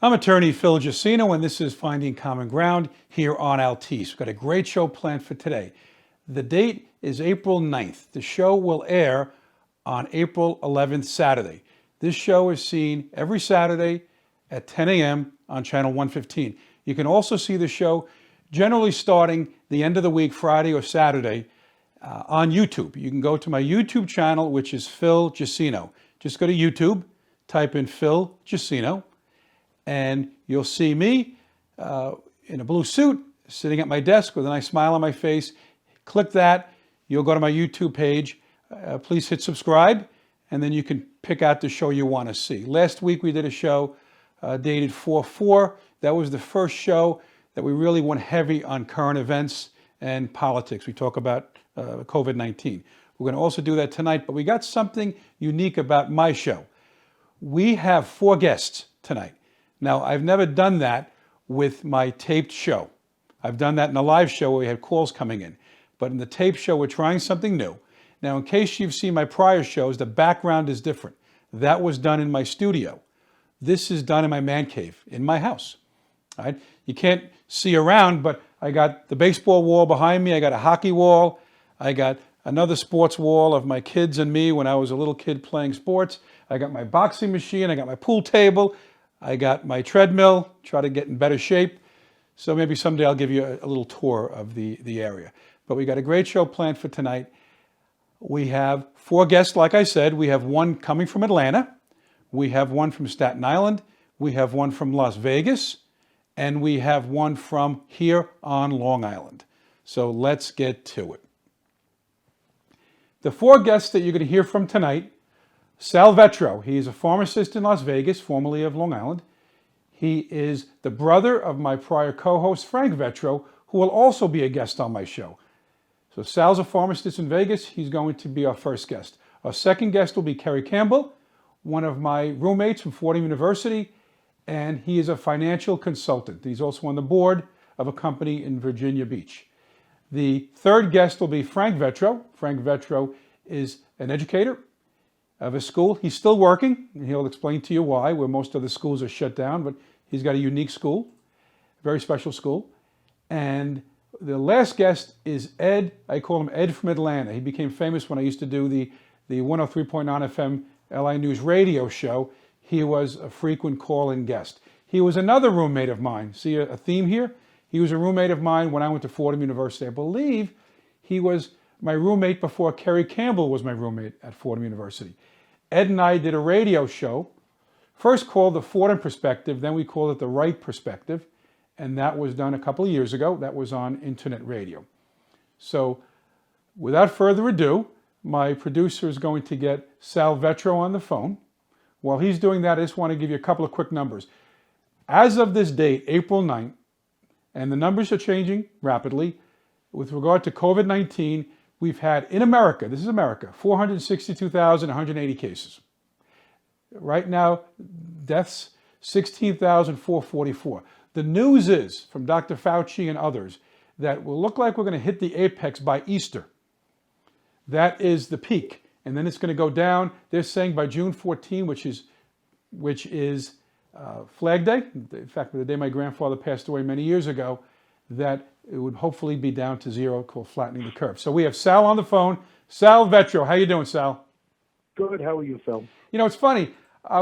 I'm attorney Phil Jusino, and this is Finding Common Ground here on Altice. We've got a great show planned for today. The date is April 9th. The show will air on April 11th, Saturday. This show is seen every Saturday at 10 a.m. on channel 115. You can also see the show generally starting the end of the week, Friday or Saturday, on YouTube. You can go to my YouTube channel, which is Phil Jusino. Just go to YouTube, type in Phil Jusino, and you'll see me in a blue suit sitting at my desk with a nice smile on my face. Click that, you'll go to my YouTube page. Please hit subscribe, and then you can pick out the show you want to see. Last week we did a show dated 4/4. That was the first show that we really went heavy on current events and politics. We talk about COVID-19. We're going to also do that tonight, but we got something unique about my show. We have 4 guests tonight. Now, I've never done that with my taped show. I've done that in a live show where we had calls coming in. But in the taped show, we're trying something new. Now, in case you've seen my prior shows, the background is different. That was done in my studio. This is done in my man cave, in my house. All right? You can't see around, but I got the baseball wall behind me. I got a hockey wall. I got another sports wall of my kids and me when I was a little kid playing sports. I got my boxing machine. I got my pool table. I got my treadmill, try to get in better shape. So maybe someday I'll give you a little tour of the area. But we got a great show planned for tonight. We have 4 guests, like I said. We have one coming from Atlanta. We have one from Staten Island. We have one from Las Vegas. And we have one from here on Long Island. So let's get to it. The 4 guests that you're going to hear from tonight: Sal Vetro. He is a pharmacist in Las Vegas, formerly of Long Island. He is the brother of my prior co-host, Frank Vetro, who will also be a guest on my show. So Sal's a pharmacist in Vegas. He's going to be our first guest. Our second guest will be Kerry Campbell, one of my roommates from Fordham University, and he is a financial consultant. He's also on the board of a company in Virginia Beach. The third guest will be Frank Vetro. Frank Vetro is an educator of a school. He's still working, and he'll explain to you why, where most of the schools are shut down, but he's got a unique school, a very special school. And the last guest is Ed. I call him Ed from Atlanta. He became famous when I used to do the 103.9 FM LI News radio show. He was a frequent call-in guest. He was another roommate of mine. See a theme here? He was a roommate of mine when I went to Fordham University. I believe he was my roommate before Kerry Campbell was my roommate at Fordham University. Ed and I did a radio show, first called The Fordham Perspective, then we called it The Right Perspective, and that was done a couple of years ago. That was on internet radio. So without further ado, my producer is going to get Sal Vetro on the phone. While he's doing that, I just want to give you a couple of quick numbers. As of this date, April 9th, and the numbers are changing rapidly, with regard to COVID-19, we've had in America, this is America, 462,180 cases. Right now, deaths, 16,444. The news is, from Dr. Fauci and others, that will look like we're going to hit the apex by Easter. That is the peak. And then it's going to go down. They're saying by June 14, which is Flag Day, in fact, the day my grandfather passed away many years ago, that it would hopefully be down to 0, called flattening the curve. So we have Sal on the phone. Sal Vetro, how you doing, Sal? Good. How are you, Phil? You know, it's funny.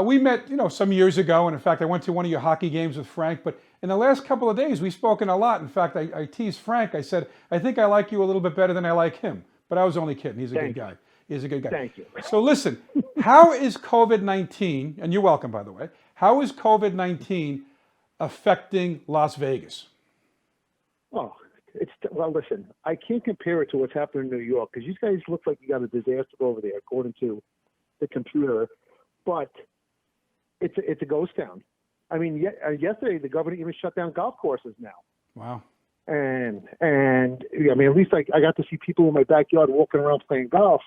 We met, some years ago, and in fact, I went to one of your hockey games with Frank. But in the last couple of days, we've spoken a lot. In fact, I teased Frank. I said, I think I like you a little bit better than I like him. But I was only kidding. He's a good guy. He's a good guy. Thank you. So listen, how is COVID-19, and you're welcome, by the way, how is COVID-19 affecting Las Vegas? Oh, well, listen, I can't compare it to what's happening in New York because you guys look like you got a disaster over there, according to the computer. But it's a ghost town. I mean, yesterday the governor even shut down golf courses now. Wow. And I mean, at least I got to see people in my backyard walking around playing golf.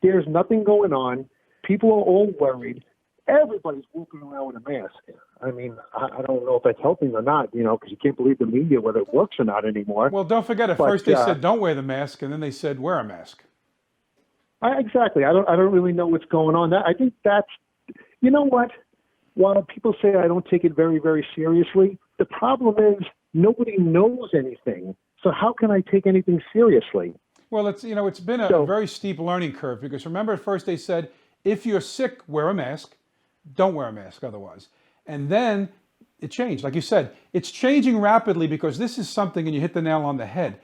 There's nothing going on. People are all worried. Everybody's walking around with a mask. I mean, I don't know if that's helping or not, because you can't believe the media, whether it works or not anymore. Well, don't forget, at first they said don't wear the mask, and then they said wear a mask. Exactly. I don't really know what's going on. I think that's, you know what? while people say I don't take it very, very seriously, the problem is nobody knows anything. So how can I take anything seriously? Well, it's been a very steep learning curve because remember at first they said, if you're sick, wear a mask. Don't wear a mask otherwise. And then it changed. Like you said, it's changing rapidly because this is something, and you hit the nail on the head.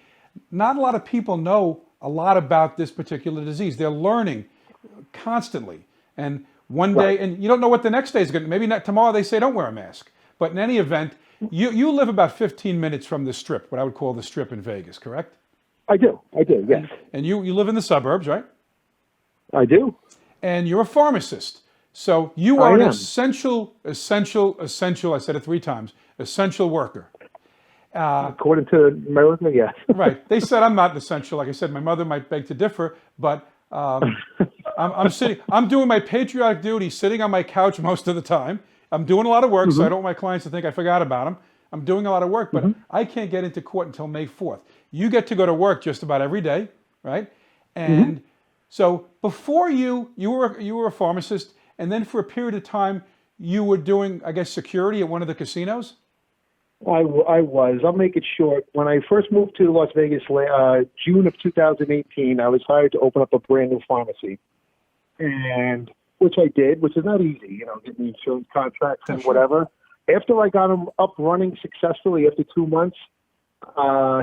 Not a lot of people know a lot about this particular disease. They're learning constantly. And one day, and you don't know what the next day is going to, maybe not tomorrow they say don't wear a mask. But in any event, you live about 15 minutes from the Strip, what I would call the Strip in Vegas, correct? I do, yes. And you live in the suburbs, right? I do. And you're a pharmacist. So you are an essential, I said it 3 times, essential worker. According to America, yes. Right. They said I'm not essential. Like I said, my mother might beg to differ, but I'm doing my patriotic duty, sitting on my couch most of the time. I'm doing a lot of work, so I don't want my clients to think I forgot about them. I'm doing a lot of work, but I can't get into court until May 4th. You get to go to work just about every day, right? And so before you were a pharmacist, and then for a period of time, you were doing, I guess, security at one of the casinos? I was. I'll make it short. When I first moved to Las Vegas, June of 2018, I was hired to open up a brand new pharmacy, and which I did, which is not easy, getting insurance contracts and whatever. After I got him up running successfully after 2 months,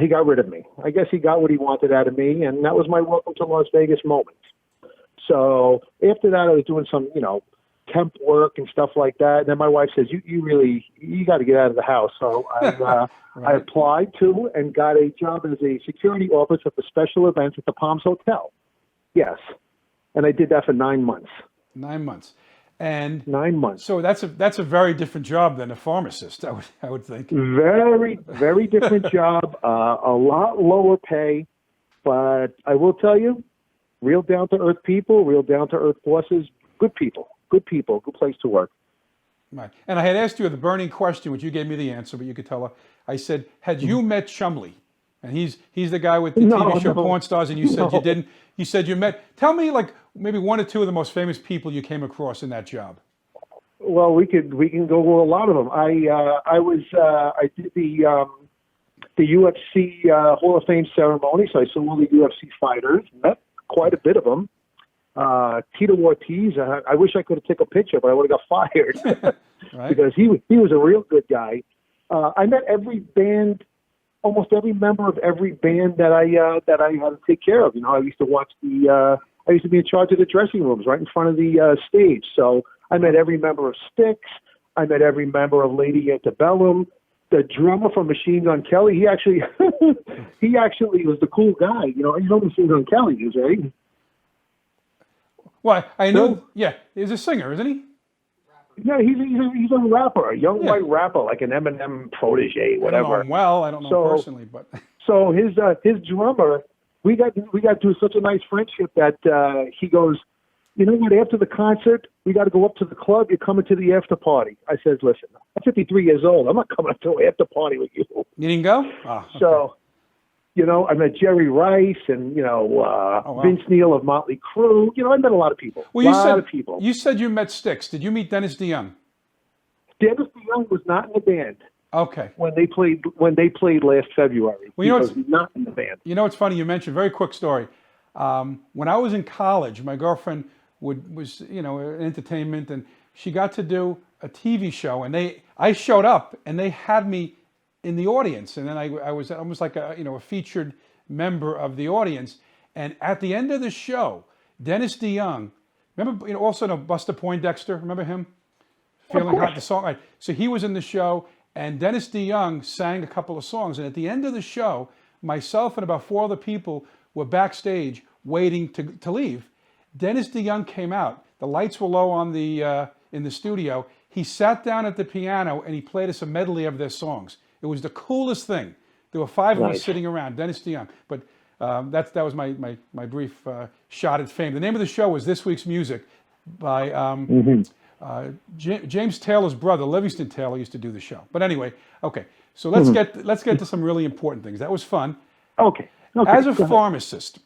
he got rid of me. I guess he got what he wanted out of me, and that was my welcome to Las Vegas moment. So after that, I was doing some, temp work and stuff like that. And then my wife says, you got to get out of the house. So I applied to and got a job as a security officer for special events at the Palms Hotel. Yes. And I did that for 9 months. 9 months. And 9 months. So that's a very different job than a pharmacist, I would think. Very, very different job. A lot lower pay. But I will tell you, real down-to-earth people, real down-to-earth bosses, good people, good place to work. Right. And I had asked you the burning question, which you gave me the answer, but you could tell her. I said, had you met Chumley? And he's the guy with the TV show Porn Stars, and you said you didn't. You said you met. Tell me, like, maybe 1 or 2 of the most famous people you came across in that job. Well, we can go with a lot of them. I did the UFC Hall of Fame ceremony, so I saw all the UFC fighters, met quite a bit of them. Tito Ortiz, I wish I could have taken a picture, but I would have got fired Right. because he was a real good guy. I met almost every member of every band that I had to take care of. I used to watch I used to be in charge of the dressing rooms right in front of the stage. So I met every member of Styx. I met every member of Lady Antebellum. The drummer from Machine Gun Kelly, he actually was the cool guy. You know Machine Gun Kelly is, right? Well, I know. Yeah, he's a singer, isn't he? Yeah, he's a rapper, a young white rapper, like an Eminem protege, whatever. I don't know personally, but so his drummer, we got to such a nice friendship that he goes, you know what? After the concert, we got to go up to the club. You're coming to the after party. I said, listen, I'm 53 years old. I'm not coming up to an after party with you. You didn't go? Oh, okay. So, I met Jerry Rice and, Vince Neil of Motley Crue. I met a lot of people. Well, you said you met Styx. Did you meet Dennis DeYoung? Dennis DeYoung was not in the band. Okay. When they played last February. Well, he's not in the band. It's funny you mentioned, very quick story. When I was in college, my girlfriend was in entertainment, and she got to do a TV show, and I showed up and they had me in the audience, and then I was almost like a featured member of the audience. And at the end of the show, Dennis DeYoung, remember, also Buster Poindexter, remember him? Feeling Hot, the song. Right. So he was in the show, and Dennis DeYoung sang a couple of songs. And at the end of the show, myself and about 4 other people were backstage waiting to leave. Dennis DeYoung came out. The lights were low on in the studio. He sat down at the piano and he played us a medley of their songs. It was the coolest thing. There were 5 of us sitting around, Dennis DeYoung. But that was my brief shot at fame. The name of the show was This Week's Music by James Taylor's brother, Livingston Taylor, used to do the show. But anyway, okay. So let's get to some really important things. That was fun. Okay. As a pharmacist,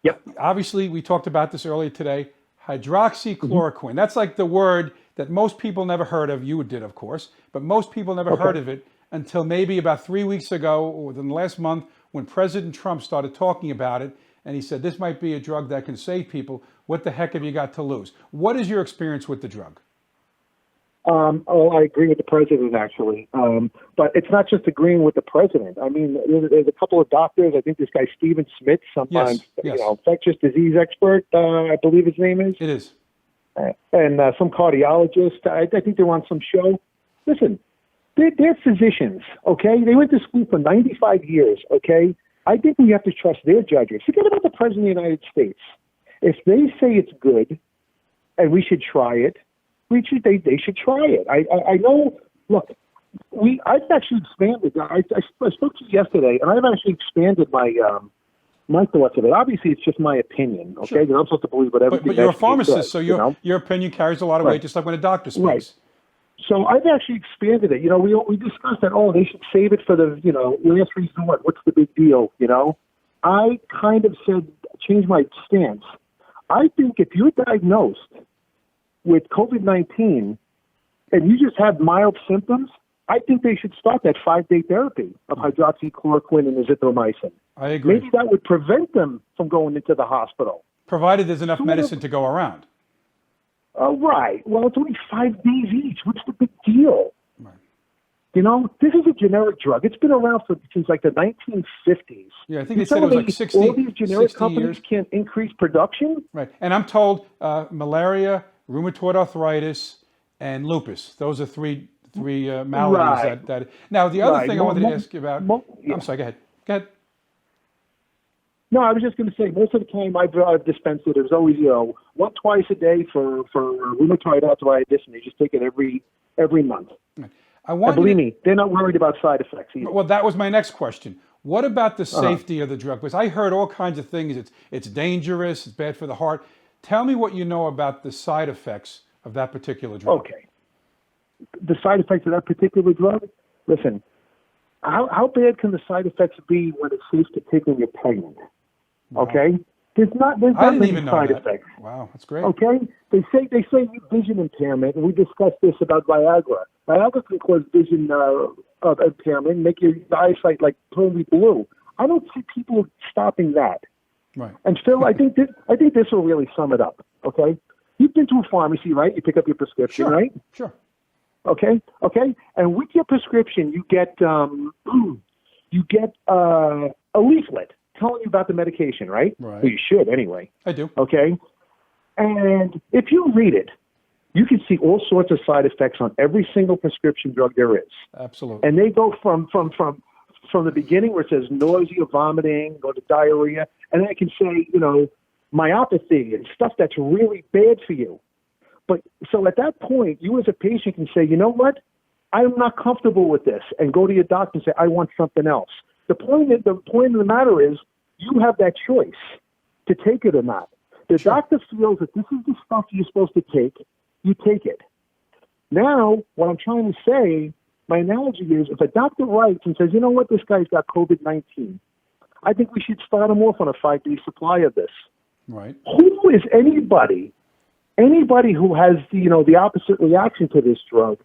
yep. Obviously, we talked about this earlier today. Hydroxychloroquine. That's like the word that most people never heard of. You did, of course, but most people never heard of it until maybe about 3 weeks ago or within the last month when President Trump started talking about it. And he said, this might be a drug that can save people. What the heck have you got to lose? What is your experience with the drug? I agree with the president, actually. But it's not just agreeing with the president. I mean, there's a couple of doctors. I think this guy, Stephen Smith, sometimes, infectious disease expert, I believe his name is. It is. And some cardiologist. I think they're on some show. Listen, they're physicians, okay? They went to school for 95 years, okay? I think we have to trust their judgment. Forget about the president of the United States. If they say it's good and we should try it, they should try it. I know, look, I've actually expanded. I spoke to you yesterday, and I've actually expanded my my thoughts of it. Obviously, it's just my opinion, okay? Sure. I'm supposed to believe what everything. But you're a pharmacist, so your opinion carries a lot of weight, just like when a doctor speaks. Right. So I've actually expanded it. We discussed that, they should save it for the, last resort. What's the big deal, I kind of changed my stance. I think if you're diagnosed with COVID-19 and you just have mild symptoms, I think they should start that 5-day therapy of hydroxychloroquine and azithromycin. I agree. Maybe that would prevent them from going into the hospital. Provided there's enough medicine to go around. Right. Well, it's only 5 days each. What's the big deal? Right. This is a generic drug. It's been around since like the 1950s. Yeah, I think they said it was like 60 all these generic companies years. Can't increase production? Right. And I'm told malaria, rheumatoid arthritis, and lupus. Those are three maladies that. Now, the other thing I wanted to ask you about. I'm sorry. Go ahead. No, I was just going to say, most of the time I've dispensed it. It was always, twice a day for rheumatoid arthritis, and they just take it every month. Right. And believe me, they're not worried about side effects either. Well, that was my next question. What about the safety of the drug? Because I heard all kinds of things. It's dangerous. It's bad for the heart. Tell me what you know about the side effects of that particular drug. Okay. The side effects of that particular drug? Listen, how bad can the side effects be when it's safe to take when you're pregnant? Wow. Okay? There's not many side effects. Wow, that's great. Okay? They say vision impairment, and we discussed this about Viagra. Viagra can cause vision impairment, make your eyesight like totally blue. I don't see people stopping that. Right. And Phil, I think this will really sum it up. Okay? You've been to a pharmacy, right? You pick up your prescription, right? Sure. Okay. And with your prescription, you get a leaflet telling you about the medication, right? Right. Well, you should anyway. I do. Okay. And if you read it, you can see all sorts of side effects on every single prescription drug there is. Absolutely. And they go from the beginning where it says nausea, vomiting, go to diarrhea, and then it can say, myopathy and stuff that's really bad for you. But so at that point, you as a patient can say, you know what? I'm not comfortable with this, and go to your doctor and say, I want something else. The point of the matter is, you have that choice to take it or not. The doctor feels that this is the stuff you're supposed to take, you take it. Now, what I'm trying to say, my analogy is, if a doctor writes and says, you know what, this guy's got COVID-19, I think we should start him off on a 5-day supply of this. Right. Who is anybody who has the opposite reaction to this drug?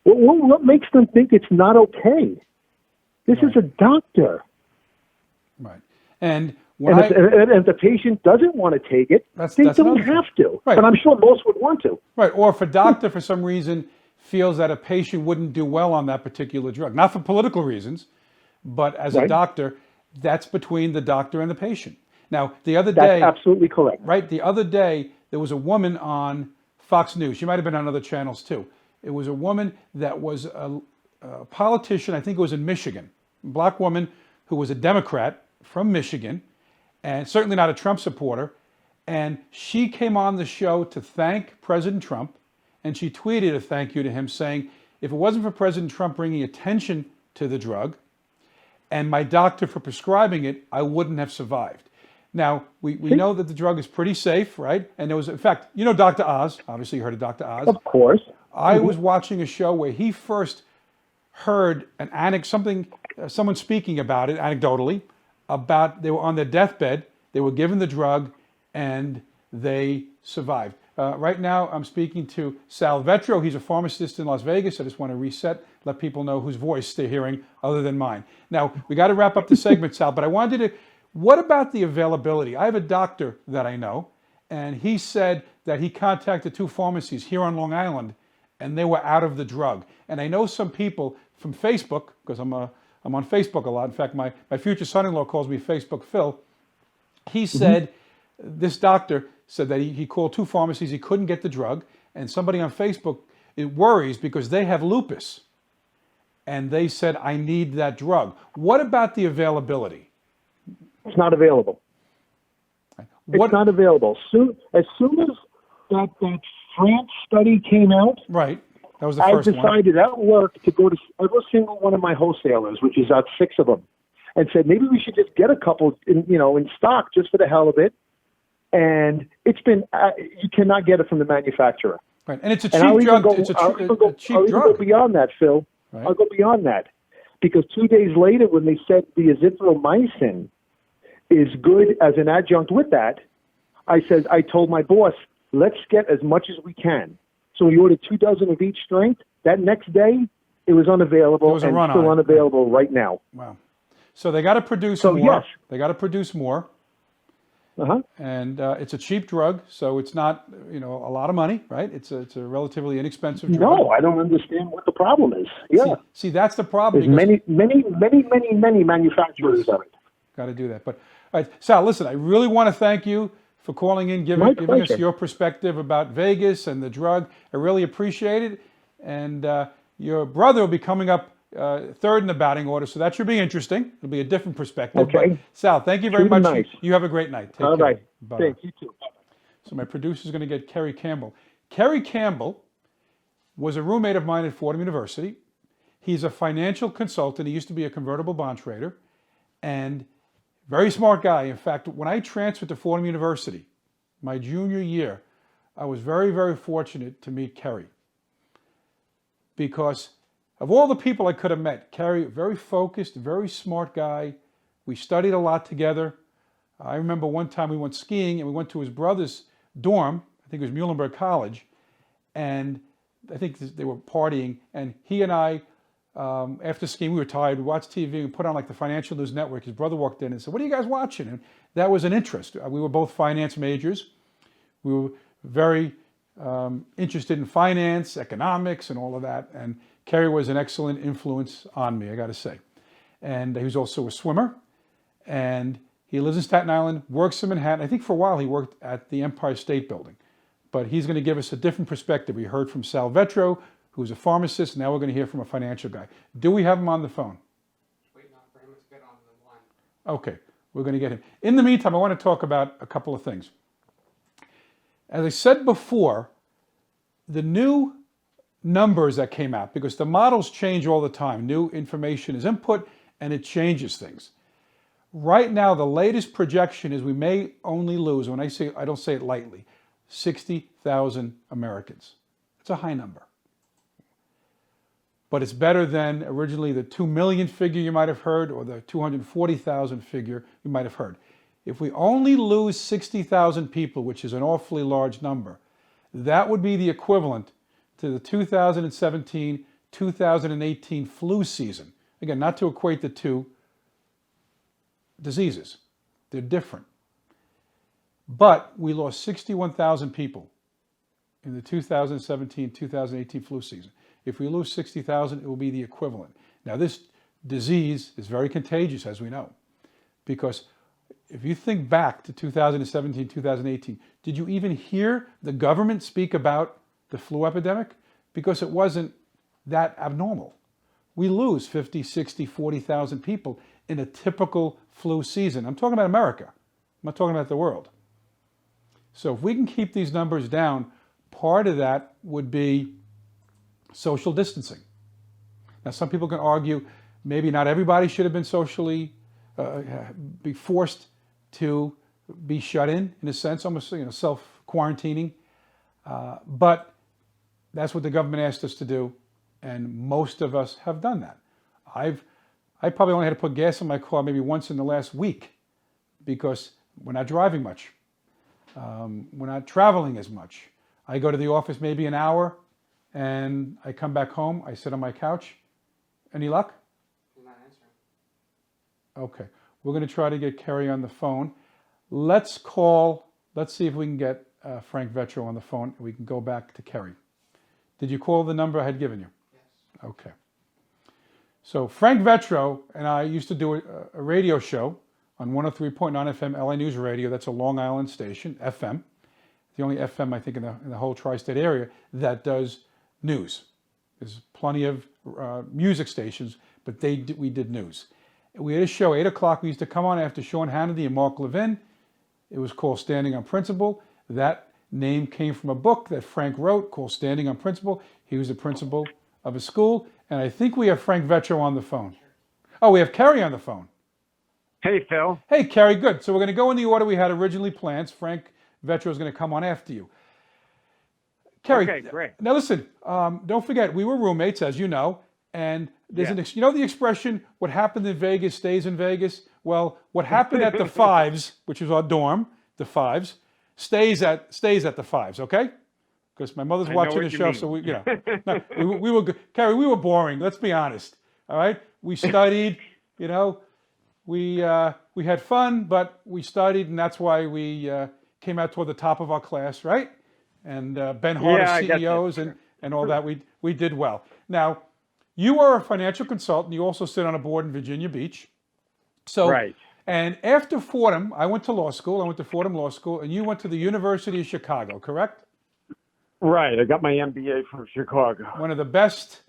What makes them think it's not okay? This is a doctor. Right. And if the patient doesn't want to take it, they don't have to. Right. But I'm sure most would want to. Right. Or if a doctor, for some reason, feels that a patient wouldn't do well on that particular drug, not for political reasons, but as a doctor, that's between the doctor and the patient. Now, the other day... That's absolutely correct. Right. The other day, there was a woman on Fox News. She might have been on other channels, too. It was a woman that was a politician, I think it was in Michigan, a black woman who was a Democrat from Michigan, and certainly not a Trump supporter. And she came on the show to thank President Trump, and she tweeted a thank you to him saying, if it wasn't for President Trump bringing attention to the drug and my doctor for prescribing it, I wouldn't have survived. Now, we know that the drug is pretty safe, right? And there was, in fact, Dr. Oz, obviously you heard of Dr. Oz. Of course. I was watching a show where he first heard someone speaking about it anecdotally, about they were on their deathbed, they were given the drug, and they survived. Right now, I'm speaking to Sal Vetro. He's a pharmacist in Las Vegas. I just want to reset, let people know whose voice they're hearing other than mine. Now, we got to wrap up the segment, Sal, but I wanted to, what about the availability? I have a doctor that I know, and he said that he contacted 2 pharmacies here on Long Island, and they were out of the drug. And I know some people from Facebook, because I'm on Facebook a lot. In fact, my future son-in-law calls me Facebook Phil. He said, this doctor said that he called 2 pharmacies, he couldn't get the drug, and somebody on Facebook, it worries because they have lupus. And they said, I need that drug. What about the availability? It's not available. It's not available. As soon as that France study came out, right, that was the first one. I decided at work to go to every single one of my wholesalers, which is about 6 of them, and said maybe we should just get a couple, in stock just for the hell of it. And it's been you cannot get it from the manufacturer. Right, and it's a cheap drug. It's a cheap drug. I'll go beyond that, Phil. Right. I'll go beyond that because 2 days later, when they said the azithromycin is good as an adjunct with that, I told my boss, let's get as much as we can. So we ordered 2 dozen of each strength. That next day, it was unavailable and still unavailable right now. Wow. So they got to produce more. Yes. They got to produce more. And it's a cheap drug, so it's not, a lot of money, right? It's a relatively inexpensive drug. No, I don't understand what the problem is. Yeah. See, that's the problem. There's many manufacturers of it. Got to do that. But, all right, Sal, listen, I really want to thank you for calling in, giving us your perspective about Vegas and the drug. I really appreciate it. And your brother will be coming up third in the batting order, so that should be interesting. It'll be a different perspective. Okay. But Sal, thank you very much. Nice. You have a great night. Take care. All right. Bye. Thanks. You too. So my producer's going to get Kerry Campbell. Kerry Campbell was a roommate of mine at Fordham University. He's a financial consultant. He used to be a convertible bond trader and very smart guy. In fact, when I transferred to Fordham University, my junior year, I was very, very fortunate to meet Kerry because of all the people I could have met, Kerry, very focused, very smart guy. We studied a lot together. I remember one time we went skiing and we went to his brother's dorm. I think it was Muhlenberg College. And I think they were partying. And he and I, after skiing, we were tired. We watched TV and put on like the Financial News Network. His brother walked in and said, "What are you guys watching?" And that was an interest. We were both finance majors. We were very interested in finance, economics, and all of that. And Kerry was an excellent influence on me, I got to say. And he was also a swimmer. And he lives in Staten Island, works in Manhattan. I think for a while he worked at the Empire State Building. But he's going to give us a different perspective. We heard from Sal Vetro, who's a pharmacist. Now we're going to hear from a financial guy. Do we have him on the phone? Waiting for him to get on the line. Okay, we're going to get him. In the meantime, I want to talk about a couple of things. As I said before, the new numbers that came out, because the models change all the time. New information is input and it changes things. Right now, the latest projection is we may only lose, when I say, I don't say it lightly, 60,000 Americans. It's a high number. But it's better than originally the 2 million figure you might have heard or the 240,000 figure you might have heard. If we only lose 60,000 people, which is an awfully large number, that would be the equivalent to the 2017-2018 flu season. Again, not to equate the two diseases. They're different. But we lost 61,000 people in the 2017-2018 flu season. If we lose 60,000, it will be the equivalent. Now, this disease is very contagious, as we know, because if you think back to 2017, 2018, did you even hear the government speak about the flu epidemic? Because it wasn't that abnormal. We lose 50, 60, 40,000 people in a typical flu season. I'm talking about America. I'm not talking about the world. So if we can keep these numbers down, part of that would be social distancing. Now, some people can argue maybe not everybody should have been socially, be forced to be shut in a sense, almost self-quarantining. But that's what the government asked us to do, and most of us have done that. I probably only had to put gas in my car maybe once in the last week because we're not driving much. We're not traveling as much. I go to the office maybe an hour, and I come back home. I sit on my couch. Any luck? You're not answering. Okay. We're going to try to get Kerry on the phone. Let's see if we can get Frank Vetro on the phone. We can go back to Kerry. Did you call the number I had given you? Yes. Okay. So Frank Vetro and I used to do a radio show on 103.9 FM LA News Radio. That's a Long Island station, FM. The only FM, I think, in the whole tri-state area that does news. There's plenty of music stations, but we did news. We had a show, 8 o'clock. We used to come on after Sean Hannity and Mark Levin. It was called Standing on Principle. That name came from a book that Frank wrote called Standing on Principle. He was the principal of a school. And I think we have Frank Vetro on the phone. Oh, we have Kerry on the phone. Hey, Phil. Hey, Kerry, good. So we're going to go in the order we had originally planned. Frank Vetro is going to come on after you. Kerry, Okay, great. Now listen, don't forget, we were roommates, as you know, and there's you know the expression, what happened in Vegas stays in Vegas? Well, what happened at the Fives, which was our dorm, the Fives, stays at the Fives, okay? Because my mother's watching the show, so we were good. Kerry, we were boring, let's be honest, all right? We studied, we had fun, but we studied, and that's why we came out toward the top of our class, right? And Ben Hart of CEOs and all that, we did well. Now, you are a financial consultant. You also sit on a board in Virginia Beach. So, right. And after Fordham, I went to law school. I went to Fordham Law School, and you went to the University of Chicago, correct? Right. I got my MBA from Chicago. One of the best,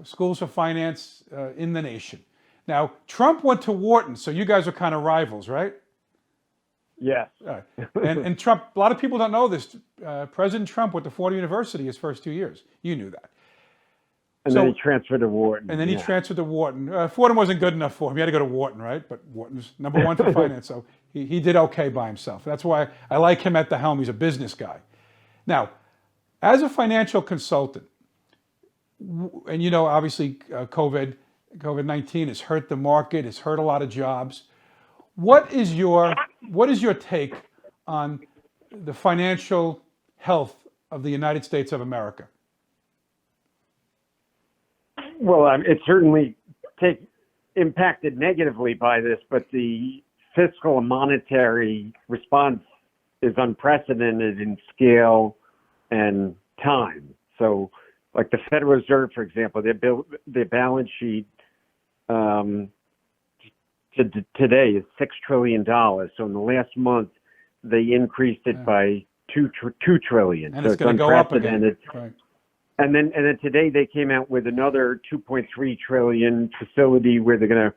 schools of finance in the nation. Now, Trump went to Wharton, so you guys are kind of rivals, right? Yes. And Trump, a lot of people don't know this. President Trump went to Fordham University his first 2 years. You knew that. And then he transferred to Wharton. And then he transferred to Wharton. Fordham wasn't good enough for him. He had to go to Wharton, right? But Wharton's number one for finance, so he did okay by himself. That's why I like him at the helm. He's a business guy. Now, as a financial consultant, and obviously COVID-19 has hurt the market, has hurt a lot of jobs. What is your take on the financial health of the United States of America? Well, it's certainly impacted negatively by this, but the fiscal and monetary response is unprecedented in scale and time. So, like the Federal Reserve, for example, their balance sheet today is $6 trillion. So in the last month, they increased it by $2 trillion. And so it's going to go up again. Right. And then today they came out with another 2.3 trillion facility where they're going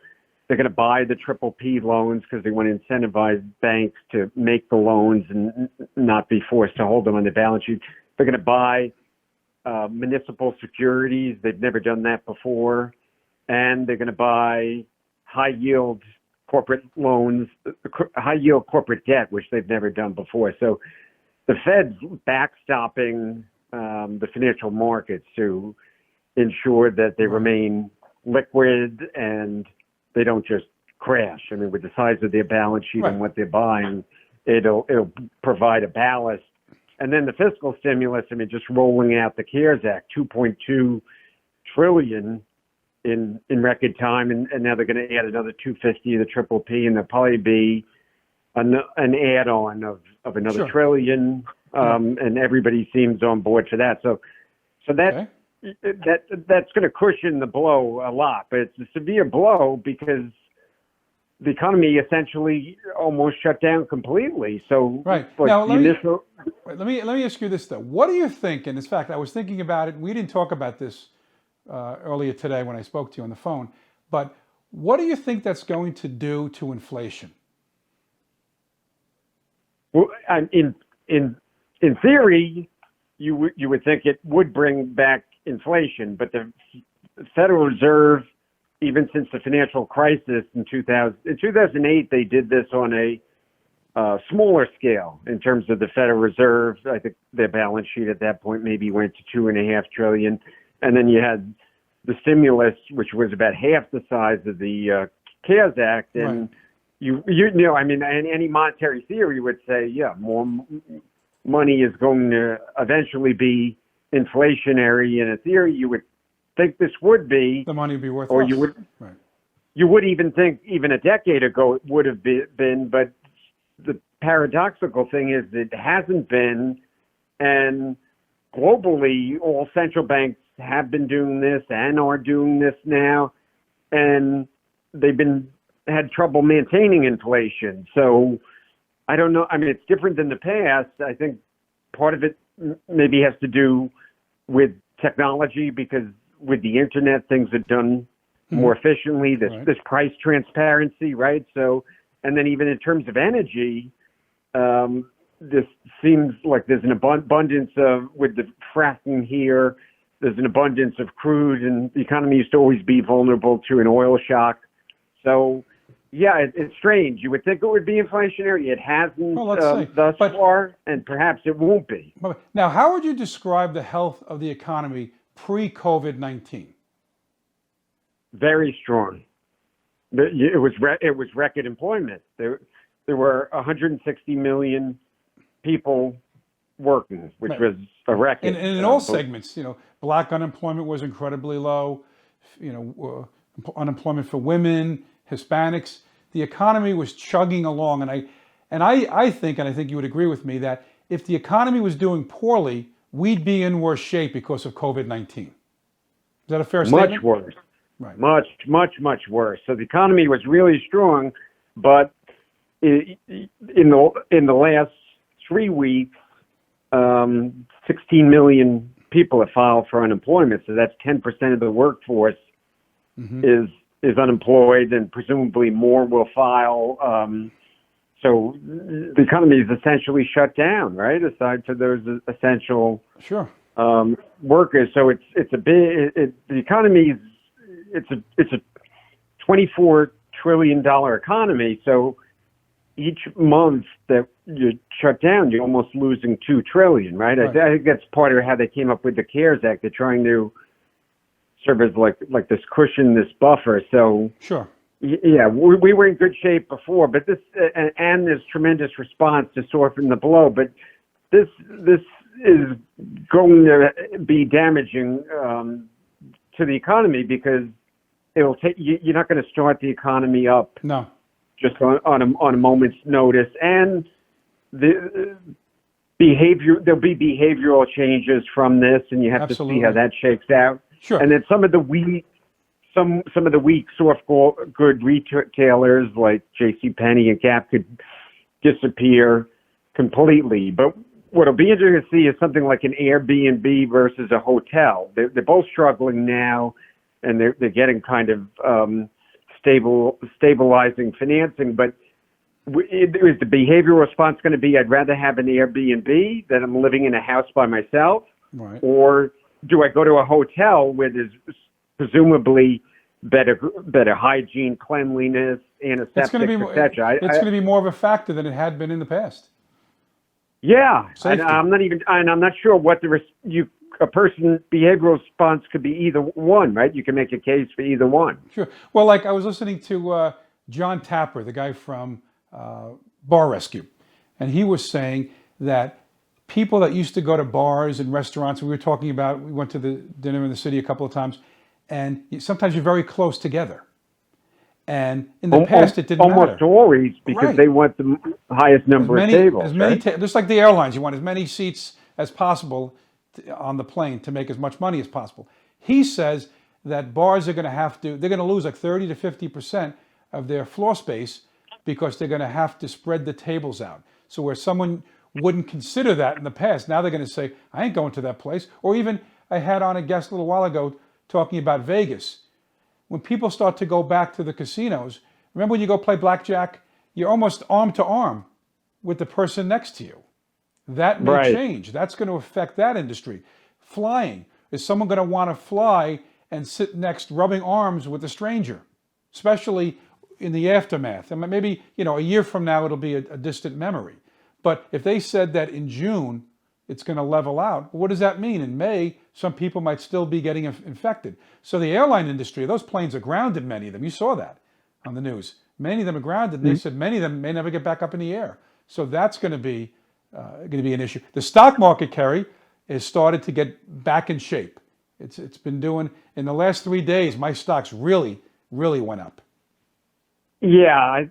to buy the triple P loans because they want to incentivize banks to make the loans and not be forced to hold them on their balance sheet. They're going to buy municipal securities. They've never done that before. And they're going to buy high yield corporate loans, high yield corporate debt, which they've never done before. So the Fed's backstopping the financial markets to ensure that they remain liquid and they don't just crash. I mean, with the size of their balance sheet and what they're buying, it'll provide a ballast. And then the fiscal stimulus, I mean, just rolling out the CARES Act, 2.2 trillion in record time, and now they're going to add another 250 to the triple P, and there'll probably be an add-on of another trillion, and everybody seems on board for that. So that's going to cushion the blow a lot, but it's a severe blow because the economy essentially almost shut down completely. So now let me ask you this though: what do you think? And in fact, I was thinking about it. We didn't talk about this earlier today when I spoke to you on the phone. But what do you think that's going to do to inflation? Well, in theory, you would think it would bring back inflation, but the Federal Reserve, even since the financial crisis in 2008, they did this on a smaller scale in terms of the Federal Reserve. I think their balance sheet at that point maybe went to $2.5 trillion. And then you had the stimulus, which was about half the size of the CARES Act. And you know, I mean, any monetary theory would say, yeah, more money is going to eventually be inflationary. In a theory, you would think this would be, The money would be worth or less. you would Right. you would even think even a decade ago it would have been, but the paradoxical thing is it hasn't been, and globally, all central banks have been doing this and are doing this now, and they've had trouble maintaining inflation. So I don't know. I mean, it's different than the past. I think part of it maybe has to do with technology, because with the internet, things are done more efficiently. Right. This price transparency, right? So, and then even in terms of energy, this seems like there's an abundance of, with the fracking here, there's an abundance of crude, and the economy used to always be vulnerable to an oil shock. So, yeah, it's strange. You would think it would be inflationary. It hasn't Well, let's see. thus But- far, and perhaps it won't be. Now, how would you describe the health of the economy pre-COVID-19? Very strong. It was record employment. There were 160 million people working, which Right. was a record. And in all segments, you know, black unemployment was incredibly low. You know, unemployment for women, Hispanics. The economy was chugging along, and I think, and I think you would agree with me, that if the economy was doing poorly, we'd be in worse shape because of COVID-19. Is that a fair statement? Much worse. Right. Much worse. So the economy was really strong, but in the last 3 weeks, 16 million people have filed for unemployment. So that's 10% of the workforce is unemployed, and presumably more will file. So the economy is essentially shut down, right? Aside for those essential Sure. workers. So it's a big. The economy is it's a $24 trillion economy. So each month that you shut down, you're almost losing $2 trillion, right? Right. I think that's part of how they came up with the CARES Act. They're trying to serve as like this cushion, this buffer. So Sure. yeah, we were in good shape before, but this and there's tremendous response to soften the blow. But this is going to be damaging to the economy, because it'll take you're not going to start the economy up No. just on a moment's notice, and the behavior there'll be behavioral changes from this, and you have Absolutely. to see how that shakes out. Sure. And then some of the weak soft good retailers like JCPenney and Gap could disappear completely. But what'll be interesting to see is something like an Airbnb versus a hotel. They're both struggling now, and they're getting kind of stabilizing financing. But is the behavioral response going to be, I'd rather have an Airbnb than I'm living in a house by myself? Right. Or do I go to a hotel where there's presumably better hygiene, cleanliness, It's antiseptic, going to be etc.? it's going to be more of a factor than it had been in the past. Yeah, Safety. I'm not sure what a person's behavioral response could be either one, right? You can make a case for either one. Sure. Well, like I was listening to John Tapper, the guy from Bar Rescue, and he was saying that people that used to go to bars and restaurants, we went to the dinner in the city a couple of times, and sometimes you're very close together. And in the past, it didn't almost matter. always, because Right. they want the highest number of tables. As many right? just like the airlines, you want as many seats as possible on the plane to make as much money as possible. He says that bars are going to they're going to lose like 30 to 50% of their floor space, because they're going to have to spread the tables out. So where someone wouldn't consider that in the past, now they're going to say, I ain't going to that place. Or even, I had on a guest a little while ago talking about Vegas. When people start to go back to the casinos, remember when you go play blackjack, you're almost arm to arm with the person next to you. That may Right. change. That's going to affect that industry. Flying. Is someone going to want to fly and sit next rubbing arms with a stranger? Especially in the aftermath. And maybe, a year from now, it'll be a distant memory. But if they said that in June, it's going to level out, what does that mean? In May, some people might still be getting infected. So the airline industry, those planes are grounded, many of them. You saw that on the news. Many of them are grounded. And they said many of them may never get back up in the air. So that's going to be an issue. The stock market, Kerry, has started to get back in shape. It's been doing, in the last 3 days, my stocks really went up. Yeah,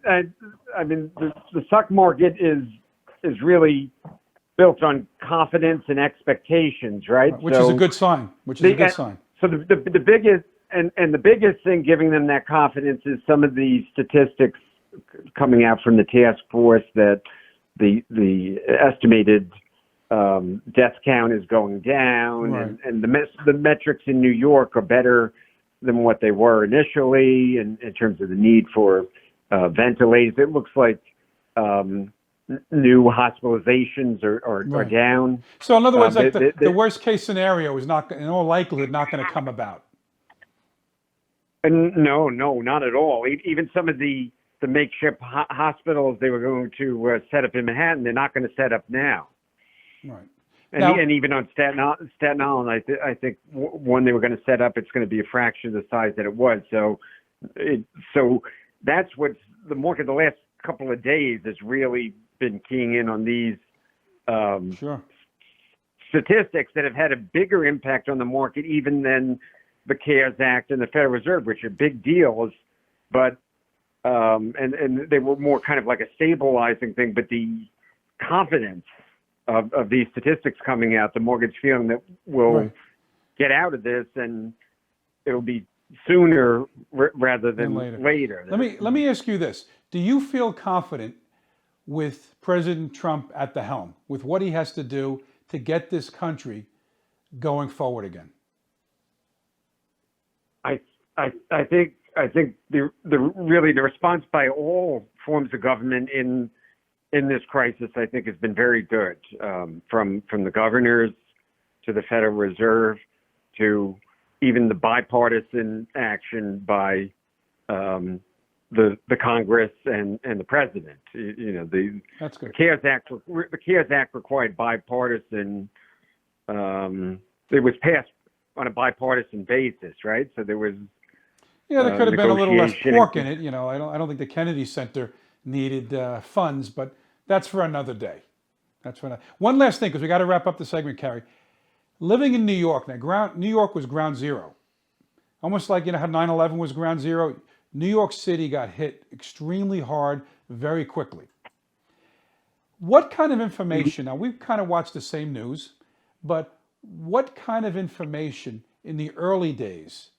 I mean, the stock market is really built on confidence and expectations, right? Which is a good sign. So the biggest and the biggest thing giving them that confidence is some of the statistics coming out from the task force that the estimated death count is going down, right. and the metrics in New York are better than what they were initially in terms of the need for ventilators. It looks like new hospitalizations are Right. down. So in other words, like the worst case scenario is not, in all likelihood, not going to come about. And no, not at all. Even some of the makeshift hospitals they were going to set up in Manhattan, they're not going to set up now. Right. And even on Staten Island, I think one they were going to set up, it's going to be a fraction of the size that it was. So that's what the market the last couple of days has really been keying in on these Sure. statistics that have had a bigger impact on the market even than the CARES Act and the Federal Reserve, which are big deals, but and they were more kind of like a stabilizing thing. But the confidence of these statistics coming out, the mortgage feeling that we'll Right. get out of this, and it'll be sooner rather than later. Let me ask you this: do you feel confident with President Trump at the helm, with what he has to do to get this country going forward again? I think the response by all forms of government in this crisis, I think, has been very good, from the governors to the Federal Reserve to even the bipartisan action by the Congress and the president. That's good. The CARES Act required bipartisan. It was passed on a bipartisan basis, right? So there was. Yeah, there could have been a little less negotiation. pork in it. I don't think the Kennedy Center needed funds, but that's for another day. One last thing, because we got to wrap up the segment, Carrie. Living in New York, now New York was ground zero. Almost like, how 9/11 was ground zero. New York City got hit extremely hard very quickly. What kind of information, now we've kind of watched the same news, but what kind of information in the early days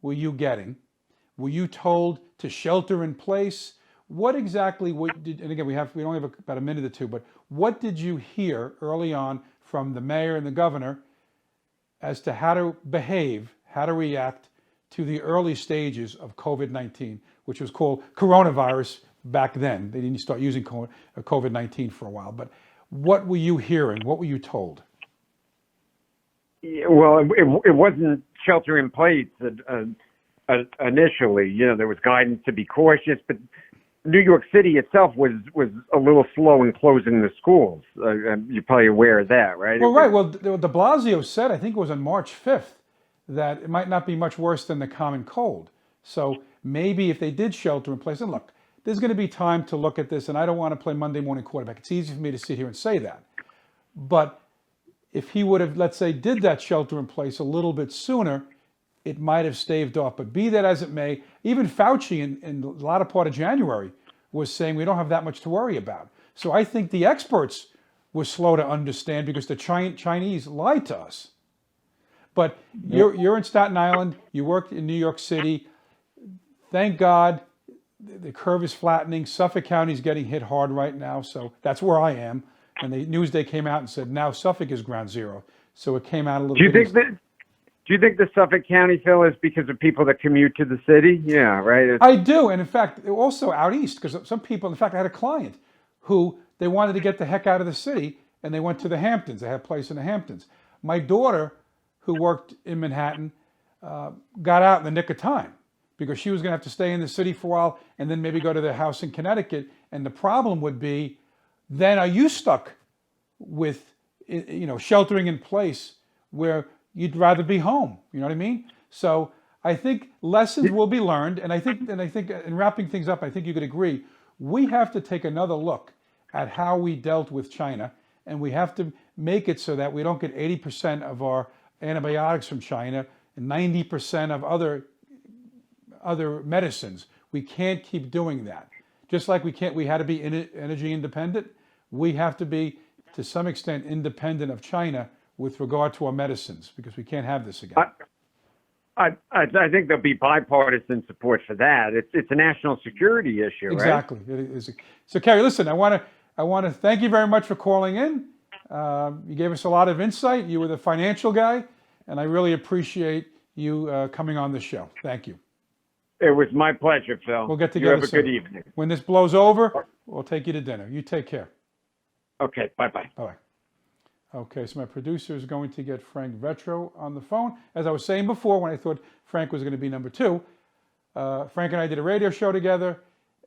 were you getting? Were you told to shelter in place? What exactly and again, we only have about a minute or two, but what did you hear early on from the mayor and the governor as to how to behave, how to react to the early stages of COVID-19, which was called coronavirus back then? They didn't start using COVID-19 for a while, but what were you hearing? What were you told? Yeah, well, it wasn't shelter in place initially. There was guidance to be cautious, but New York City itself was a little slow in closing the schools. You're probably aware of that, right? Well, right. Well, de Blasio said, I think it was on March 5th, that it might not be much worse than the common cold. So maybe if they did shelter in place, and look, there's going to be time to look at this, and I don't want to play Monday morning quarterback. It's easy for me to sit here and say that. But if he would have, let's say, did that shelter in place a little bit sooner, it might have staved off. But be that as it may, even Fauci in the latter part of January was saying we don't have that much to worry about. So I think the experts were slow to understand because the Chinese lied to us. But you're in Staten Island. You worked in New York City. Thank God the curve is flattening. Suffolk County is getting hit hard right now. So that's where I am. And the Newsday came out and said, now Suffolk is ground zero. So it came out a little bit. Do you think the Suffolk County, Phil, is because of people that commute to the city? Yeah, right. I do. And in fact, also out east, because some people, in fact, I had a client who they wanted to get the heck out of the city and they went to the Hamptons. They had a place in the Hamptons. My daughter, who worked in Manhattan, got out in the nick of time because she was going to have to stay in the city for a while and then maybe go to their house in Connecticut. And the problem would be, then are you stuck with, sheltering in place where you'd rather be home? You know what I mean? So I think lessons will be learned, and I think in wrapping things up, I think you could agree, we have to take another look at how we dealt with China, and we have to make it so that we don't get 80% of our antibiotics from China and 90% of other medicines. We can't keep doing that. Just like we had to be energy independent, we have to be, to some extent, independent of China with regard to our medicines, because we can't have this again. I think there'll be bipartisan support for that. It's a national security issue, Exactly. right? It is. So, Kerry, listen, I want to thank you very much for calling in. You gave us a lot of insight. You were the financial guy, and I really appreciate you coming on the show. Thank you. It was my pleasure, Phil. We'll get together You have a soon. good evening. When this blows over, we'll take you to dinner. You take care. Okay, bye-bye. Bye-bye. Okay, so my producer is going to get Frank Vetro on the phone. As I was saying before, when I thought Frank was going to be number two, Frank and I did a radio show together,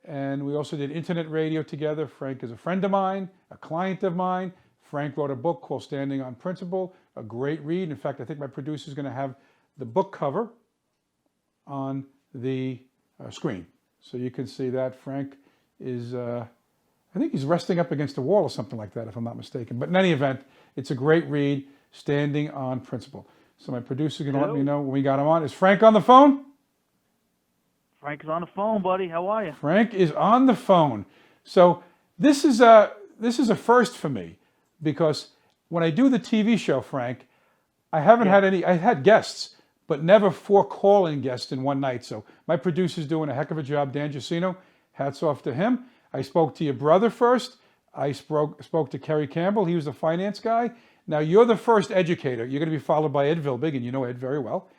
and we also did internet radio together. Frank is a friend of mine, a client of mine. Frank wrote a book called Standing on Principle, a great read. In fact, I think my producer is going to have the book cover on the screen. So you can see that Frank is, I think he's resting up against a wall or something like that, if I'm not mistaken. But in any event, it's a great read, Standing on Principle. So my producer is going to let me know when we got him on. Is Frank on the phone? Frank is on the phone, buddy. How are you? Frank is on the phone. So this is a first for me, because when I do the TV show, Frank, I haven't had any, I had guests, but never 4 call-in guests in one night. So my producer's doing a heck of a job, Dan Jusino. Hats off to him. I spoke to your brother first. I spoke to Kerry Campbell. He was the finance guy. Now you're the first educator. You're going to be followed by Ed Vilbig, and you know Ed very well.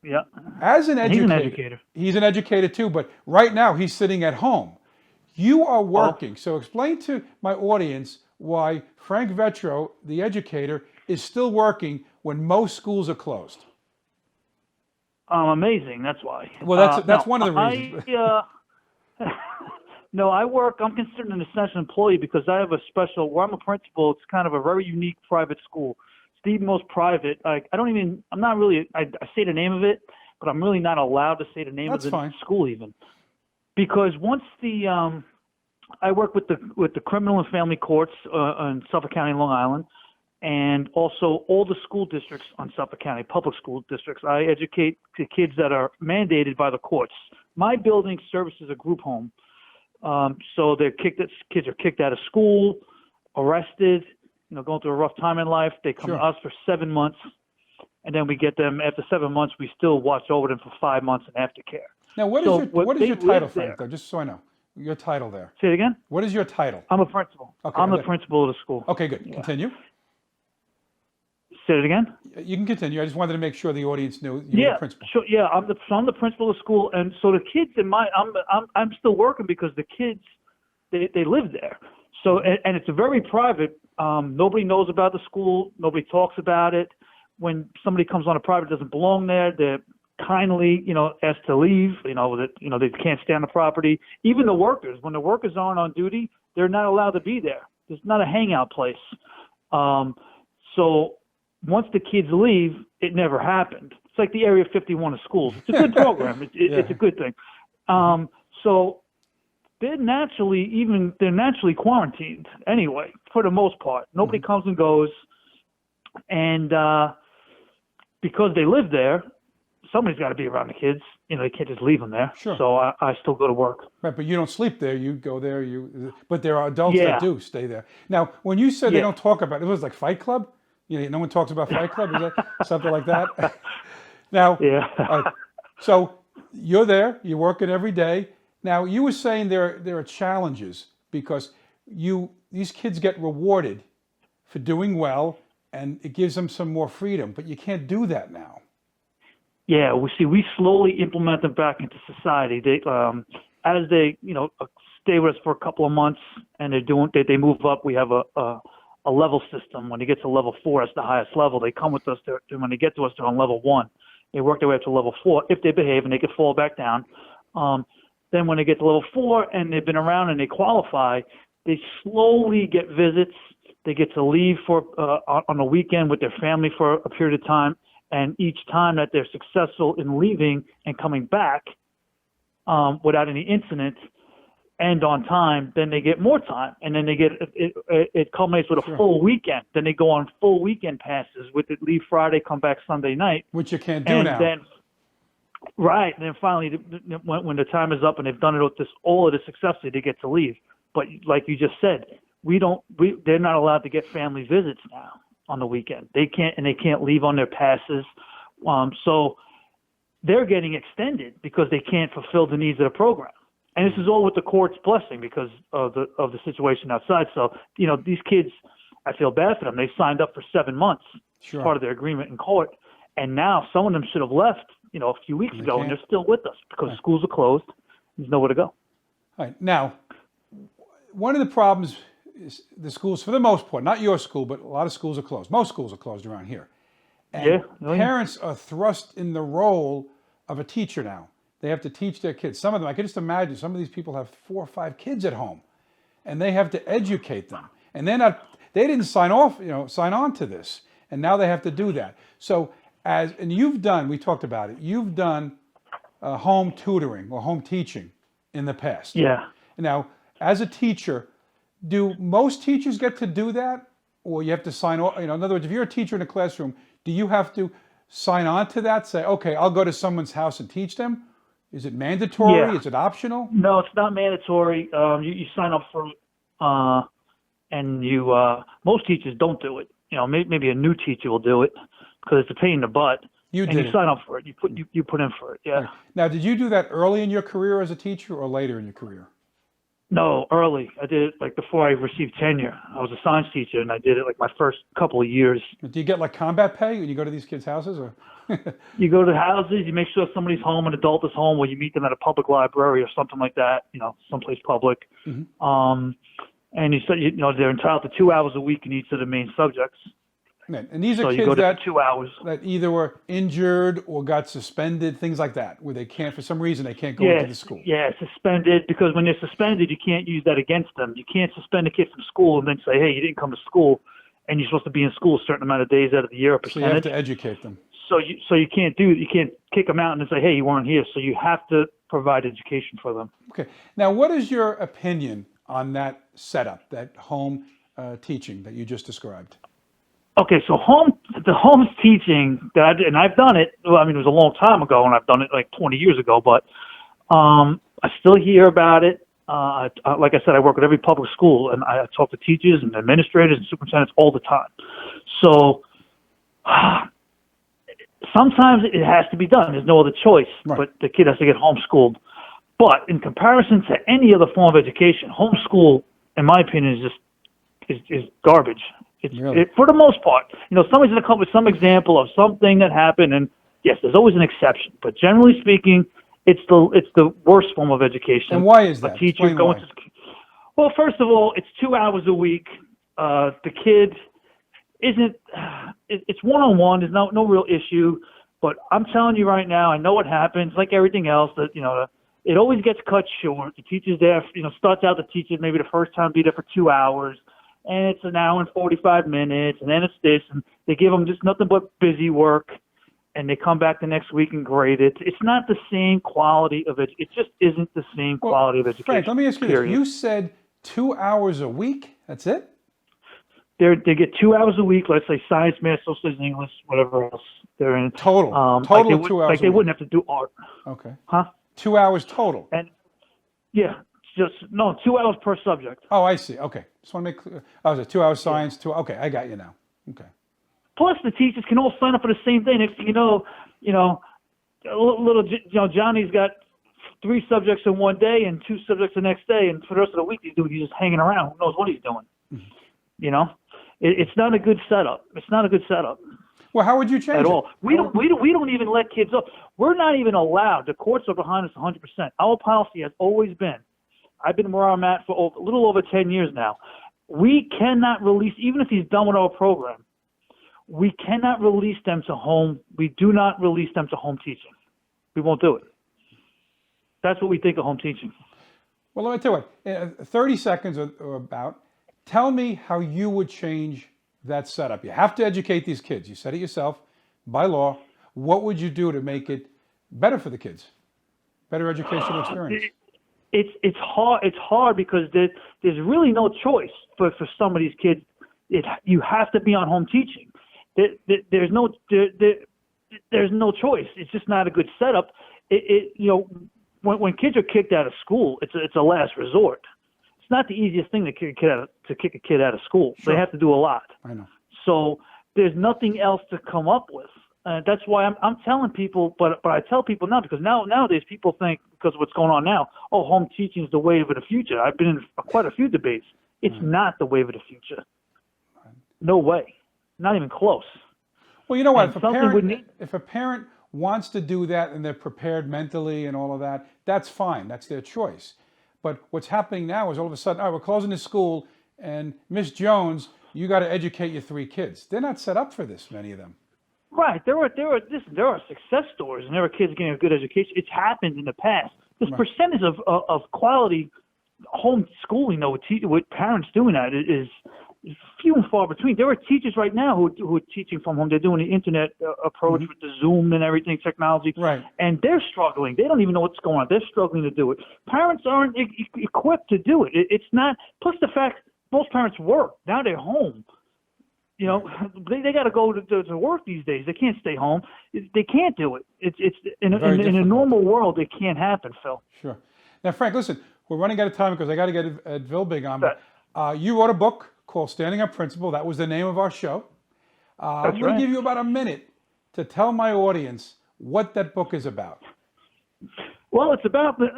Yeah. As an educator, He's an educator. He's an educator too, but right now he's sitting at home. You are working. So explain to my audience why Frank Vetro, the educator, is still working when most schools are closed. Amazing. That's why. Well, that's one of the reasons. No, I'm considered an essential employee because I have a special, where I'm a principal, it's kind of a very unique private school. It's the most private. I say the name of it, but I'm really not allowed to say the name of the school even. Because once I work with the criminal and family courts in Suffolk County and Long Island, and also all the school districts on Suffolk County, public school districts. I educate the kids that are mandated by the courts. My building services a group home. So kids are kicked out of school, arrested, going through a rough time in life. They come to us for 7 months, and then we get them after 7 months. We still watch over them for 5 months in aftercare. Now, what is your title, Frank, though, just so I know? Your title there. Say it again? What is your title? I'm a principal. Okay, I'm the principal of the school. Okay, good. Yeah. Continue. Say it again? You can continue. I just wanted to make sure the audience knew you were the principal. Sure. Yeah, I'm the principal of the school, and so the kids I'm still working because the kids they live there. So and it's very private. Nobody knows about the school. Nobody talks about it. When somebody comes on a private doesn't belong there, they're kindly asked to leave. They can't stay on the property. Even the workers, when the workers aren't on duty, they're not allowed to be there. It's not a hangout place. So once the kids leave, it never happened. It's like the Area 51 of schools. It's a good program. It's a good thing. So they're naturally quarantined anyway, for the most part. Nobody comes and goes. And because they live there, somebody's got to be around the kids. They can't just leave them there. Sure. So I still go to work. Right, but you don't sleep there. You go there. But there are adults that do stay there. Now, when you said they don't talk about it, was like Fight Club? No one talks about Fight Club. Is that something like that? Now, so you're there. You're working every day. Now, you were saying there are challenges because these kids get rewarded for doing well, and it gives them some more freedom. But you can't do that now. Yeah, we slowly implement them back into society. They, as they, stay with us for a couple of months, and they move up. We have a level system. When they get to level 4, that's the highest level. They come with us. When they get to us, they're on level 1. They work their way up to level 4 if they behave, and they can fall back down. Then when they get to level 4 and they've been around and they qualify, they slowly get visits. They get to leave for on the weekend with their family for a period of time. And each time that they're successful in leaving and coming back without any incident and on time, then they get more time. And then they get it culminates with a full weekend. Then they go on full weekend passes with it, leave Friday, come back Sunday night. Which you can't do now. Then, right. And then finally, when the time is up and they've done it with all of this successfully, they get to leave. But like you just said, they're not allowed to get family visits now on the weekend. They can't leave on their passes. So they're getting extended because they can't fulfill the needs of the program. And this is all with the court's blessing because of the situation outside. So, these kids, I feel bad for them. They signed up for 7 months as part of their agreement in court. And now some of them should have left, a few weeks ago, and they're still with us because schools are closed. There's nowhere to go. All right. Now, one of the problems is the schools, for the most part, not your school, but a lot of schools are closed. Most schools are closed around here. And parents are thrust in the role of a teacher now. They have to teach their kids. Some of them, I can just imagine, some of these people have 4 or 5 kids at home, and they have to educate them. And they didn't sign on to this, and now they have to do that. So and you've done, we talked about it, you've done home tutoring or home teaching in the past. Yeah. Now, as a teacher, do most teachers get to do that, or you have to sign off? In other words, if you're a teacher in a classroom, do you have to sign on to that? Say, okay, I'll go to someone's house and teach them. Is it mandatory? Yeah. Is it optional? No, it's not mandatory. You sign up for it, and most teachers don't do it. Maybe a new teacher will do it because it's a pain in the butt. You sign up for it. You put in for it. Yeah. Right. Now, did you do that early in your career as a teacher or later in your career? No, early. I did it before I received tenure. I was a science teacher, and I did it my first couple of years. Do you get combat pay when you go to these kids' houses, or? You go to houses, you make sure somebody's home, an adult is home, or you meet them at a public library or something like that. Someplace public. Mm-hmm. And they're entitled to 2 hours a week in each of the main subjects. And these are kids that 2 hours that either were injured or got suspended, things like that, where they can't, for some reason, they can't go into the school. Yeah, suspended, because when they're suspended, you can't use that against them. You can't suspend a kid from school and then say, hey, you didn't come to school, and you're supposed to be in school a certain amount of days out of the year. So you have to educate them. So you can't you can't kick them out and say, hey, you weren't here. So you have to provide education for them. Okay. Now, what is your opinion on that setup, that home teaching that you just described? Okay, so the home teaching that I did, and I've done it. Well, I mean, it was a long time ago, and I've done it 20 years ago. But I still hear about it. Like I said, I work at every public school, and I talk to teachers and administrators and superintendents all the time. So sometimes it has to be done. There's no other choice, but the kid has to get homeschooled. But in comparison to any other form of education, homeschool, in my opinion, is garbage. For the most part. Somebody's going to come up with some example of something that happened, and yes, there's always an exception. But generally speaking, it's the worst form of education. And why is that? A teacher going to. Well, first of all, it's 2 hours a week. The kid isn't. It's one-on-one. There's no real issue. But I'm telling you right now, I know what happens. Like everything else, that it always gets cut short. The teacher's there. Starts out the teacher maybe the first time be there for 2 hours. And it's an hour and 45 minutes, and then it's this, and they give them just nothing but busy work, and they come back the next week and grade it. It's not the same quality of it. It just isn't the same quality of education. Frank, let me ask you this. You said 2 hours a week? That's it? They get 2 hours a week, let's say science, math, social studies, English, whatever else they're in. Total 2 hours Like they wouldn't have to do art. Okay. Huh? 2 hours total? And yeah. 2 hours per subject. Oh, I see. Okay. Just want to make clear. Oh, is it 2 hours science? Okay, I got you now. Okay. Plus, the teachers can all sign up for the same thing. If little Johnny's got 3 subjects in one day and 2 subjects the next day, and for the rest of the week he's just hanging around. Who knows what he's doing? Mm-hmm. It's not a good setup. It's not a good setup. Well, how would you change at it? all? We don't even let kids up. We're not even allowed. The courts are behind us 100%. Our policy has always been. I've been where I'm at for a little over 10 years now. We cannot release, even if he's done with our program, we cannot release them to home. We do not release them to home teaching. We won't do it. That's what we think of home teaching. Well, let me tell you what, 30 seconds or about, tell me how you would change that setup. You have to educate these kids. You said it yourself. by law, what would you do to make it better for the kids? Better educational experience? It's hard. It's hard because there's really no choice for some of these kids. You have to be on home teaching. There's no choice. It's just not a good setup. When kids are kicked out of school, it's a last resort. It's not the easiest thing to kick a kid out of school. Sure. They have to do a lot. I know. So there's nothing else to come up with. That's why I'm telling people, but I tell people now, because nowadays people think, because of what's going on now, oh, home teaching is the wave of the future. I've been in quite a few debates. It's not the wave of the future. No way. Not even close. Well, you know what? And If a parent wants to do that and they're prepared mentally and all of that, that's fine. That's their choice. But what's happening now is all of a sudden, all right, we're closing the school, and Miss Jones, you got to educate your 3 kids. They're not set up for this, many of them. Right. There are success stories, and there are kids getting a good education. It's happened in the past. This percentage of quality homeschooling, though, with parents doing that is few and far between. There are teachers right now who are teaching from home. They're doing the internet approach with the Zoom and everything, technology. Right. And they're struggling. They don't even know what's going on. They're struggling to do it. Parents aren't equipped to do it. It's not. Plus the fact most parents work. Now they're home. You know, they got to go to work these days. They can't stay home. They can't do it. It's in a normal world, it can't happen, Phil. Sure. Now, Frank, listen, we're running out of time because I got to get Ed Vilbig on. But you wrote a book called Standing Up Principal. That was the name of our show. I'm going to give you about a minute to tell my audience what that book is about. Well, it's about it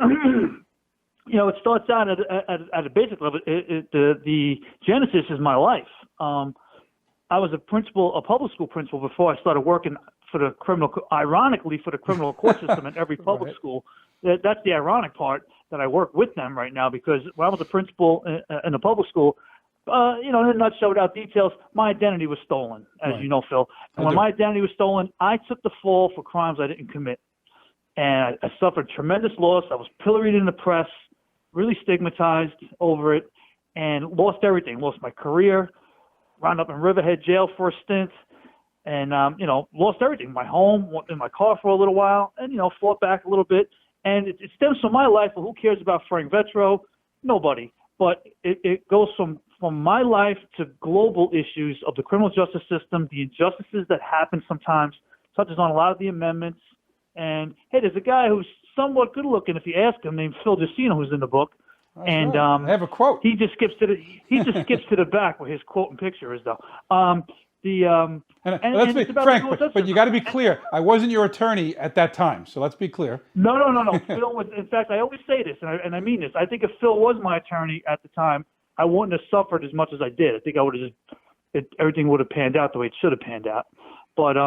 starts out at a basic level. The genesis is my life. I was a public school principal before I started working for the criminal court system in every public school. That's the ironic part, that I work with them right now, because when I was a principal in a public school, in a nutshell, without details, my identity was stolen, as you know, Phil. And when my identity was stolen, I took the fall for crimes I didn't commit. And I suffered tremendous loss. I was pilloried in the press, really stigmatized over it, and lost everything. Lost my career, wound up in Riverhead jail for a stint, and, lost everything. My home, went in my car for a little while, and, fought back a little bit. And it stems from my life. Well, who cares about Frank Vetro? Nobody. But it goes from my life to global issues of the criminal justice system, the injustices that happen sometimes, touches on a lot of the amendments. And, hey, there's a guy who's somewhat good-looking, if you ask him, named Phil Jusino, who's in the book. That's and right. I have a quote. He just skips to the back where his quote and picture is, though. Let's be Frank, but you got to be clear. I wasn't your attorney at that time, so let's be clear. No. Phil was. In fact, I always say this, and I mean this. I think if Phil was my attorney at the time, I wouldn't have suffered as much as I did. I think I would have everything would have panned out the way it should have panned out. But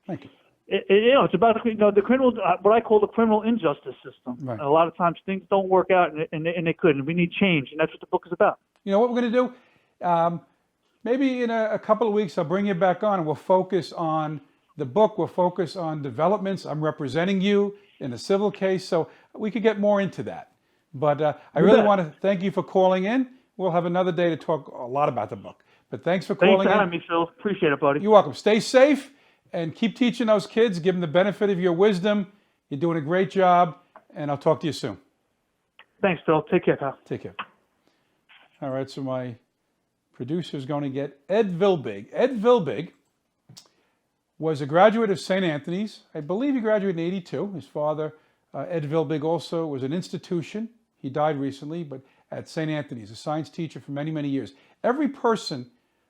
thank you. It's about the criminal, what I call the criminal injustice system. Right. A lot of times things don't work out, and they couldn't. We need change, and that's what the book is about. You know what we're going to do? Maybe in a couple of weeks, I'll bring you back on, and we'll focus on the book. We'll focus on developments. I'm representing you in a civil case, so we could get more into that. But I really want to thank you for calling in. We'll have another day to talk a lot about the book. But thanks for calling in. Thanks for having me, Phil. Appreciate it, buddy. You're welcome. Stay safe and keep teaching those kids. Give them the benefit of your wisdom. You're doing a great job, and I'll talk to you soon. Thanks, Phil. Take care, pal. Take care. All right, so my producer's going to get Ed Vilbig. Ed Vilbig was a graduate of St. Anthony's. I believe he graduated in 82. His father, Ed Vilbig, also was an institution. He died recently, but at St. Anthony's, a science teacher for many, many years. Every person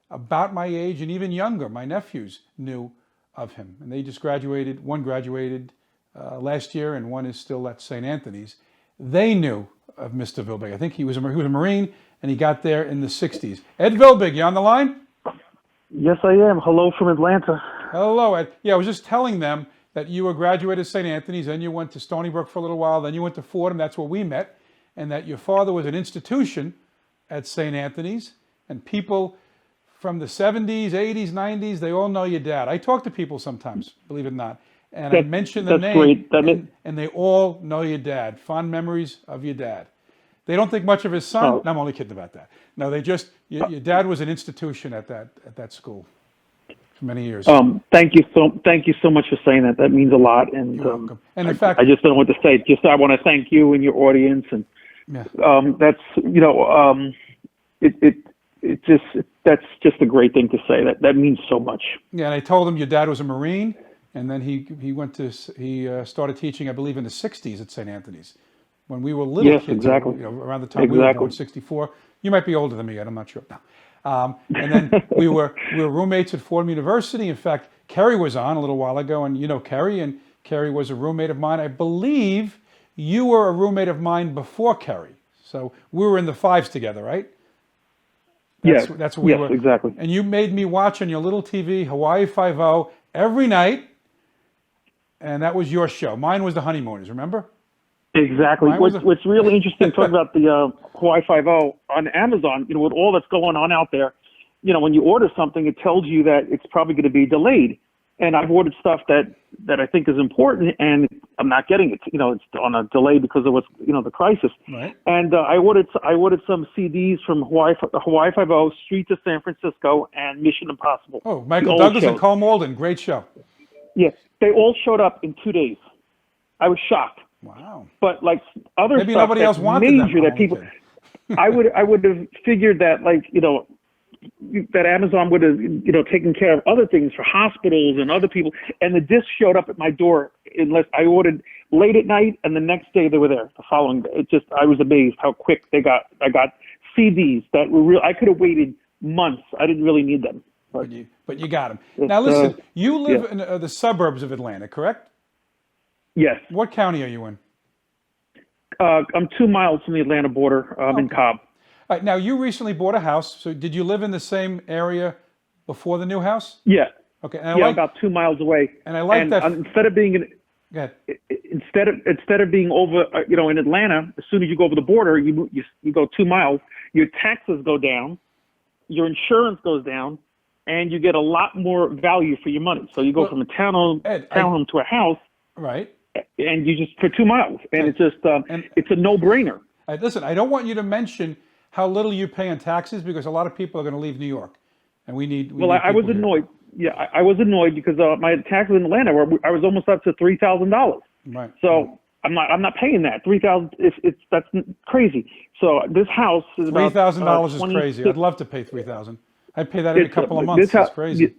about my age and even younger, my nephews, knew of him. And they just graduated. One graduated last year, and one is still at St. Anthony's. They knew of Mr. Vilbig. I think he was a Marine, and he got there in the 60s. Ed Vilbig, you on the line? Yes, I am. Hello from Atlanta. Hello, Ed. Yeah, I was just telling them that you were graduated at St. Anthony's, then you went to Stony Brook for a little while, then you went to Fordham, that's where we met, and that your father was an institution at St. Anthony's, and people from the 70s, 80s, 90s, they all know your dad. I talk to people sometimes, believe it or not, and I mention the name, and they all know your dad. Fond memories of your dad. They don't think much of his son. No, I'm only kidding about that. No, they just, your dad was an institution at that school. for many years. Thank you so much for saying that. That means a lot. And You're welcome. And in fact, I just don't know what to say. Just I want to thank you and your audience. And yeah. that's that's just a great thing to say. That means so much. Yeah, and I told him your dad was a Marine, and then he started teaching, I believe, in the '60s at St. Anthony's, when we were little Yes, kids. exactly. Around the time we were born, '64. You might be older than me. I'm not sure. No. And then we were roommates at Fordham University. In fact, Kerry was on a little while ago, and you know Kerry, and Kerry was a roommate of mine. I believe you were a roommate of mine before Kerry. So we were in the fives together, right? That's what we were. Exactly. And you made me watch on your little TV Hawaii Five-0 every night, and that was your show. Mine was the Honeymooners, remember? Exactly. What's really interesting talking about the Hawaii Five-0 on Amazon, with all that's going on out there, when you order something, it tells you that it's probably going to be delayed. And I've ordered stuff that I think is important, and I'm not getting it. It's on a delay because of what's, the crisis. Right. And I ordered some CDs from Hawaii Five-0, Streets of San Francisco, and Mission Impossible. Oh, Michael Douglas and Cole Malden, great show. Yes, they all showed up in 2 days. I was shocked. Wow. But like other Maybe stuff nobody else wanted major them. that people, I would have figured that that Amazon would have taken care of other things for hospitals and other people, and the disc showed up at my door unless I ordered late at night, and the next day they were there. The following day, I was amazed how quick they got. I got CDs that were real. I could have waited months. I didn't really need them. But you got them. Now listen, you live in the suburbs of Atlanta, correct? Yes. What county are you in? I'm 2 miles from the Atlanta border. I'm in Cobb. All right, now you recently bought a house. So did you live in the same area before the new house? Yeah. Okay. And about 2 miles away. And I like that. Instead of being Go ahead. instead of being over, in Atlanta, as soon as you go over the border, you go 2 miles. Your taxes go down, your insurance goes down, and you get a lot more value for your money. So you go from a townhome to a house. Right. And you just for 2 miles, and it's just it's a no-brainer. Listen, I don't want you to mention how little you pay in taxes because a lot of people are going to leave New York, and we need. I was annoyed. Yeah, I was annoyed because my taxes in Atlanta I was almost up to $3,000. Right. So I'm not paying that $3,000. That's crazy. So this house is about $3,000 is crazy. I'd love to pay $3,000. I'd pay that in a couple of months. It's crazy.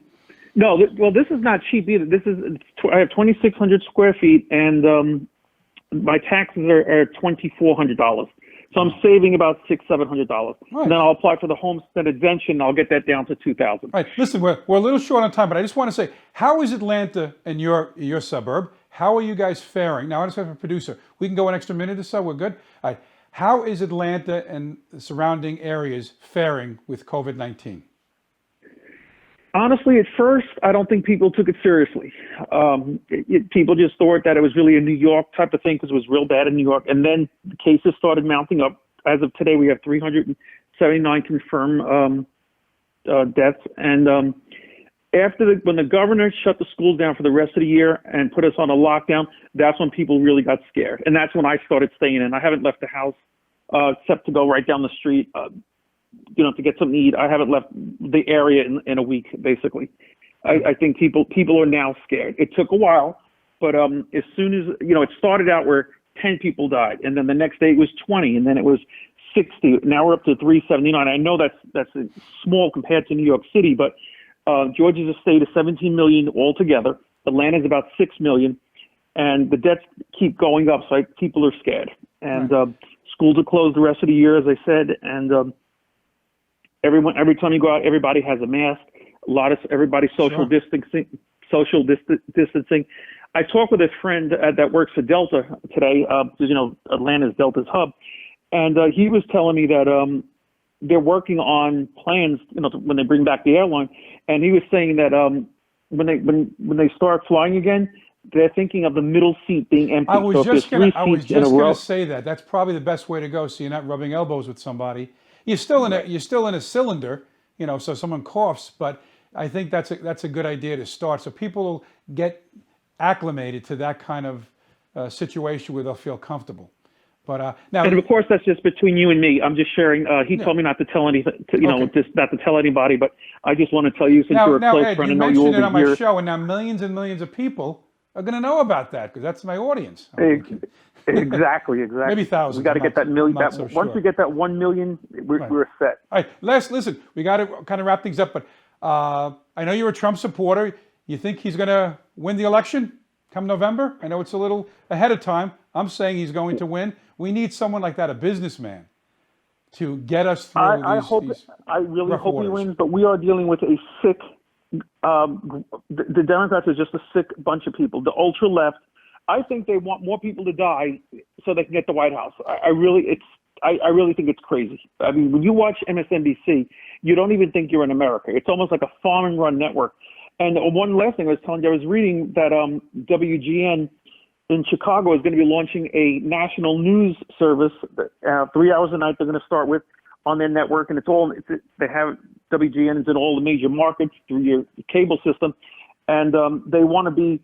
No, this is not cheap either. I have 2,600 square feet, and my taxes are $2,400. So I'm saving about $700. Right. And then I'll apply for the homestead exemption. And I'll get that down to $2,000. Right. Listen, we're a little short on time, but I just want to say, how is Atlanta and your suburb? How are you guys faring? Now, I just have a producer. We can go an extra minute or so. We're good. All right. How is Atlanta and the surrounding areas faring with COVID-19? Honestly, at first, I don't think people took it seriously. People just thought that it was really a New York type of thing because it was real bad in New York. And then the cases started mounting up. As of today, we have 379 confirmed deaths. And when the governor shut the schools down for the rest of the year and put us on a lockdown, that's when people really got scared. And that's when I started staying in. I haven't left the house except to go right down the street. To get something to eat. I haven't left the area in a week, basically. I think people are now scared. It took a while, but as soon as, it started out where 10 people died, and then the next day it was 20, and then it was 60. Now we're up to 379. I know that's small compared to New York City, but Georgia's a state of 17 million altogether. Atlanta's about 6 million, and the deaths keep going up, so people are scared. And schools are closed the rest of the year, as I said, and every time you go out, everybody has a mask. Everybody's social distancing. I talked with a friend that works for Delta today, because Atlanta's Delta's hub, and he was telling me that they're working on plans, when they bring back the airline, and he was saying that when they start flying again, they're thinking of the middle seat being empty. I was just going to say that. That's probably the best way to go, so you're not rubbing elbows with somebody. You're still in a cylinder, so someone coughs, but I think that's a good idea to start. So people will get acclimated to that kind of situation where they'll feel comfortable. But now, And of course, that's just between you and me. I'm just sharing. He told me not to tell anything, not to tell anybody. But I just want to tell you, since you're a close Ed, friend, you I know you mentioned it over on my here. show, and now millions and millions of people are going to know about that because that's my audience. Exactly. Maybe thousands. We got to get that million. Once we get that 1 million, we're set. All right, Les, listen, we got to kind of wrap things up, but I know you're a Trump supporter. You think he's going to win the election come November? I know it's a little ahead of time. I'm saying he's going to win. We need someone like that, a businessman, to get us through I really rough hope he waters. wins, but we are dealing with a sick. The Democrats are just a sick bunch of people. The ultra left. I think they want more people to die so they can get the White House. I really think it's crazy. I mean, when you watch MSNBC, you don't even think you're in America. It's almost like a farm-run network. And one last thing I was telling you, I was reading that WGN in Chicago is going to be launching a national news service, 3 hours a night they're going to start with on their network. And they have WGN in all the major markets through your cable system. And they don't want to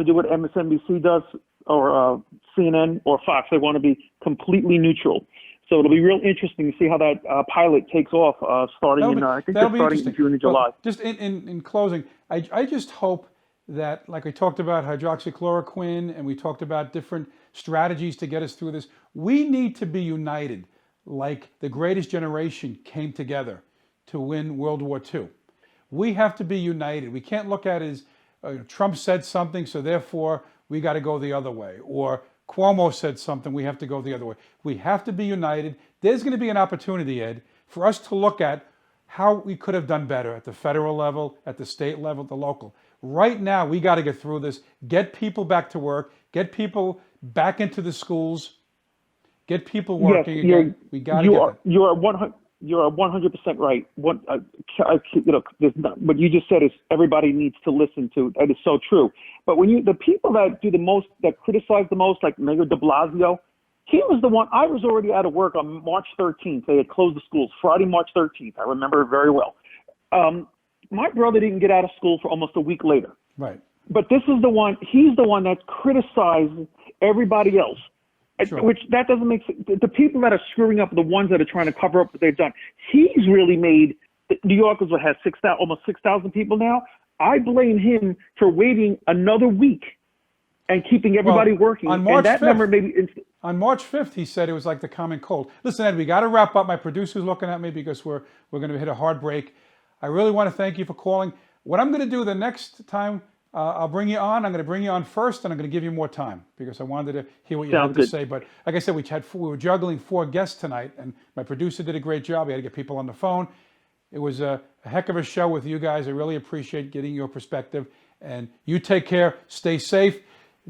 do what MSNBC does or CNN or Fox. They want to be completely neutral. So it'll be real interesting to see how that pilot takes off starting I think they're starting in June and July. Well, just in closing, I just hope that, like I talked about hydroxychloroquine and we talked about different strategies to get us through this, we need to be united like the greatest generation came together to win World War II. We have to be united. We can't look at it as Trump said something, so therefore we got to go the other way. Or Cuomo said something, we have to go the other way. We have to be united. There's going to be an opportunity, Ed, for us to look at how we could have done better at the federal level, at the state level, the local. Right now, we got to get through this, get people back to work, get people back into the schools, get people working again. We got to get that. You're 100% right. What you just said is everybody needs to listen to. That is so true. But when the people that do the most, that criticize the most, like Mayor de Blasio, he was the one. I was already out of work on March 13th. They had closed the schools Friday, March 13th. I remember it very well. My brother didn't get out of school for almost a week later. Right. But this is the one. He's the one that criticized everybody else. Sure. Which that doesn't make sense. The people that are screwing up are the ones that are trying to cover up what they've done. He's really made New York has almost 6,000 people now. I blame him for waiting another week and keeping everybody working. On March 5th, number on March 5th, he said it was like the common cold. Listen, Ed, we got to wrap up. My producer's looking at me because we're going to hit a hard break. I really want to thank you for calling. What I'm going to do the next time I'll bring you on. I'm going to bring you on first, and I'm going to give you more time because I wanted to hear what you had to say. But like I said, we were juggling 4 guests tonight, and my producer did a great job. He had to get people on the phone. It was a heck of a show with you guys. I really appreciate getting your perspective. And you take care. Stay safe.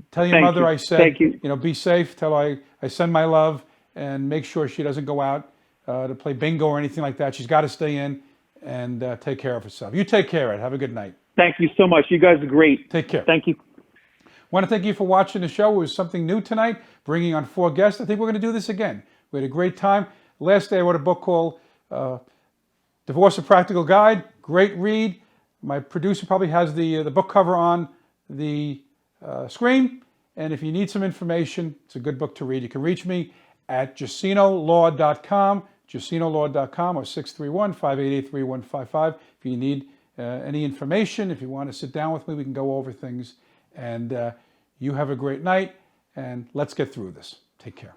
Tell your mother I said, be safe. Tell her I send my love, and make sure she doesn't go out to play bingo or anything like that. She's got to stay in and take care of herself. You take care, Ed. Have a good night. Thank you so much. You guys are great. Take care. Thank you. Want to thank you for watching the show. It was something new tonight, bringing on 4 guests. I think we're going to do this again. We had a great time. Last day I wrote a book called Divorce: A Practical Guide. Great read. My producer probably has the book cover on the screen. And if you need some information, it's a good book to read. You can reach me at JusinoLaw.com, JusinoLaw.com, or 631-588-3155. If you need any information, if you want to sit down with me, we can go over things. And you have a great night, and let's get through this. Take care.